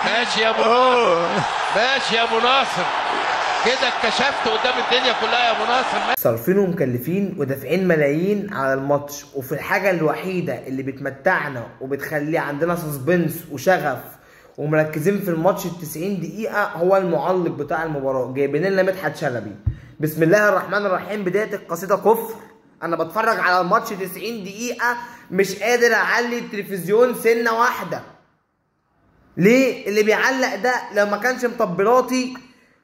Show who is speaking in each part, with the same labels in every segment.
Speaker 1: ماشي يا ابو ماشي يا ابو ناصر، كده اتكشفت قدام الدنيا كلها يا ابو ناصر.
Speaker 2: صارفين ومكلفين ودافعين ملايين على الماتش، وفي الحاجه الوحيده اللي بتمتعنا وبتخلي عندنا سسبنس وشغف ومركزين في الماتش ال 90 دقيقه هو المعلق بتاع المباراه. جايبين لنا مدحت شلبي. بسم الله الرحمن الرحيم. بدايه القصيده كفر. انا بتفرج على الماتش 90 دقيقه مش قادر اعلي التلفزيون سنه واحده. ليه؟ اللي بيعلق ده لو ما كانش مطبلاتي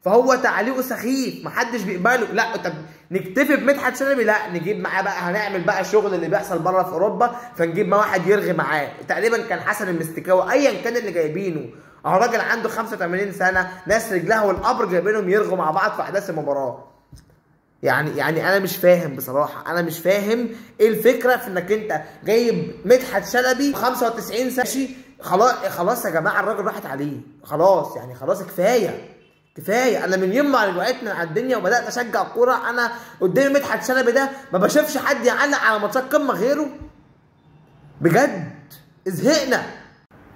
Speaker 2: فهو تعليقه سخيف محدش بيقبله. لا طب نكتفي بمدحت شلبي؟ لا، نجيب معاه بقى، هنعمل بقى الشغل اللي بيحصل بره في اوروبا، فنجيب معاه واحد يرغي معاه. تقريبا كان حسن المستكاوي ايا كان اللي جايبينه، اهو راجل عنده 85 سنه، ناس رجلها والقبر جايبينهم يرغوا مع بعض في احداث المباراه. يعني انا مش فاهم بصراحه، انا مش فاهم ايه الفكره في انك انت جايب مدحت شلبي 95 سنه. خلاص يا جماعه، الراجل راحت عليه خلاص، يعني خلاص كفايه. انا من يوم ما وقعت من على الدنيا وبدات اشجع الكوره انا قدامي مدحت شلبي ده ما بشوفش حد يعلق على ماتشات قمه غيره. بجد زهقنا.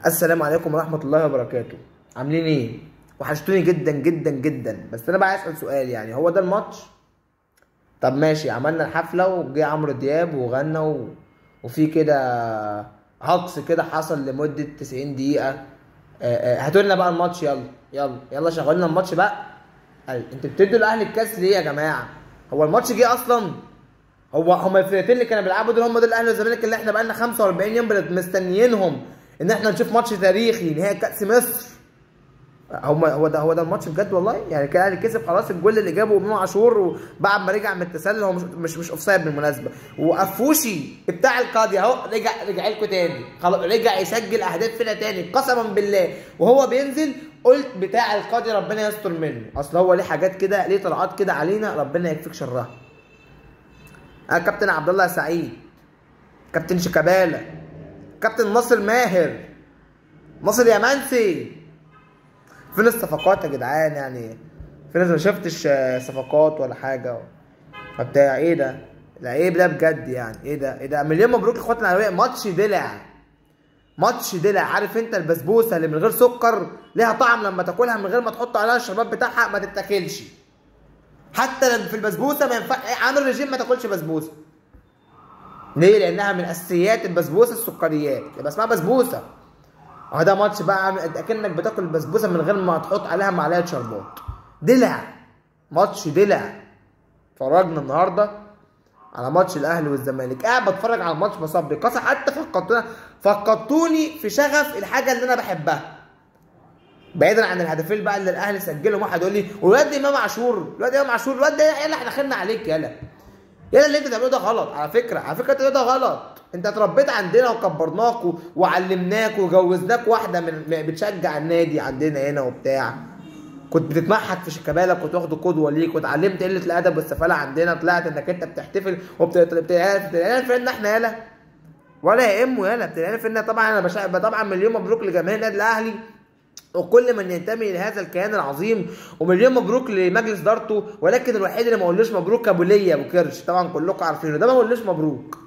Speaker 2: السلام عليكم ورحمه الله وبركاته. عاملين ايه؟ وحشتوني جدا جدا جدا. بس انا بقى اسال سؤال، يعني هو ده الماتش؟ طب ماشي، عملنا الحفله وجه عمرو دياب وغنى وفي كده هجص كده حصل لمده 90 دقيقه. هاتوا لنا بقى الماتش. يلا شغلوا لنا الماتش بقى. انتوا بتدوا الاهلي الكاس ليه يا جماعه؟ هو الماتش جه اصلا؟ هما الفرقتين اللي كانوا بيلعبوا دول هم دول الاهلي والزمالك اللي احنا بقالنا 45 يوم مستنيينهم ان احنا نشوف ماتش تاريخي نهائي كاس مصر. هو ده الماتش بجد والله؟ يعني كان الاهلي كسب خلاص، الجول اللي جابه امام عاشور وبعد ما رجع من التسلل، هو مش اوفسايد بالمناسبه، وقفوشي بتاع القاضي اهو رجع لكم تاني، خلاص رجع يسجل اهداف فينا تاني قسما بالله. وهو بينزل قلت بتاع القاضي ربنا يستر منه، اصل هو ليه حاجات كده، ليه طلعات كده علينا ربنا يكفيك شرها. كابتن عبد الله سعيد، كابتن شيكابالا، كابتن ناصر ماهر، ناصر يا منسي. فين الصفقات يا جدعان؟ يعني في ناس ما شفتش صفقات ولا حاجه فبتاع. ايه ده؟ العيب ده بجد يعني. ايه ده؟ مليون مبروك لاخواتنا العربيه. ماتش دلع. عارف انت البسبوسه اللي من غير سكر ليها طعم لما تاكلها من غير ما تحط عليها الشربات بتاعها ما تتاكلش. حتى في البسبوسه ما ينفع عامل رجيم ما تاكلش بسبوسه. ليه؟ لانها من اساسيات البسبوسه السكريات، يبقى اسمها بسبوسه. اهو ده ماتش بقى اكنك بتاكل البسبوسه من غير ما تحط عليها معلقه شربات. ماتش دلع. اتفرجنا النهارده على ماتش الاهلي والزمالك، قاعد بتفرج على الماتش بصبري قسم. حتى فقدتوني في شغف الحاجه اللي انا بحبها. بعيدا عن الهدفين بقى اللي الاهلي سجلهم، واحد يقول لي والواد امام عاشور، الواد ده يلا احنا دخلنا عليك يلا اللي انت بتعمله ده غلط. على فكره انت ده غلط. انت اتربيت عندنا وكبرناك وعلمناك وجوزناك واحده من بتشجع النادي عندنا هنا وبتاع. كنت بتتمحك في شيكابالا، كنت واخده قدوه ليك، واتعلمت قله الادب والسفاله عندنا. طلعت انك انت بتحتفل وبتلاقينا فين احنا يالا ولا يهمه يالا بتلاقينا فين. طبعا انا طبعا مليون مبروك لجماهير النادي الاهلي وكل من ينتمي لهذا الكيان العظيم، ومليون مبروك لمجلس ادارته. ولكن الوحيد اللي ما قولوش مبروك ابو ليا ابو كرش، طبعا كلكم عارفينه، ده ما قولوش مبروك.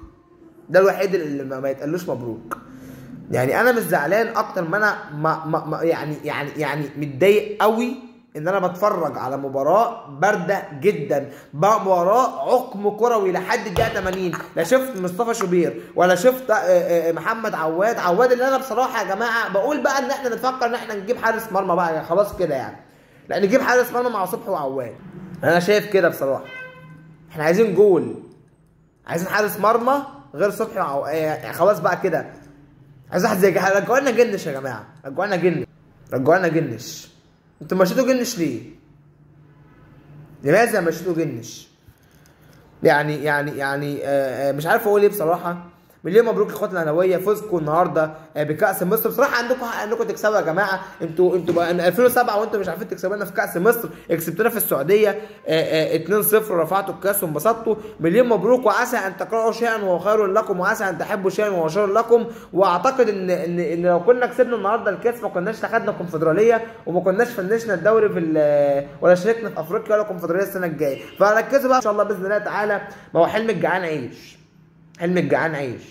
Speaker 2: ده الوحيد اللي ما يتقالوش مبروك. يعني انا مش زعلان اكتر ما انا يعني متضايق قوي ان انا بتفرج على مباراه بارده جدا، مباراه عقم كروي لحد الدقيقه 80. لا شفت مصطفى شوبير ولا شفت محمد عواد اللي انا بصراحه يا جماعه بقول بقى ان احنا نفكر ان احنا نجيب حارس مرمى بقى، يعني خلاص كده يعني. لا نجيب حارس مرمى مع صبحي وعواد. انا شايف كده بصراحه. احنا عايزين جول، عايزين حارس مرمى غير صبحي يعني خلاص بقى كده. عايز واحد زي رجعوا لنا جنش يا جماعه، رجعوا لنا جنش. انتوا مشيتوا جنش ليه؟ لماذا مشيتوا جنش؟ يعني مش عارف اقول ايه بصراحه. مليون مبروك لاخواتنا الاهلاويه، فوزكم النهارده بكاس مصر. بصراحه عندكم حق انكم تكسبوا يا جماعه. انتوا بقى من 2007 وانتم مش عارفين تكسبوا لنا في كاس مصر. كسبتونا في السعوديه 2-0 ورفعتوا الكاس وانبسطتوا. مليون مبروك، وعسى ان تكرهوا شيئا وهو خير لكم، وعسى ان تحبوا شيئا وهو شر لكم. واعتقد ان لو كنا كسبنا النهارده الكاس ما كناش خدنا كونفدراليه وما كناش فنشنا الدوري ولا شاركنا في افريقيا ولا كونفدراليه السنه الجايه. فركزوا بقى ان شاء الله باذن الله تعالى. ما هو حلم الجعان عيش.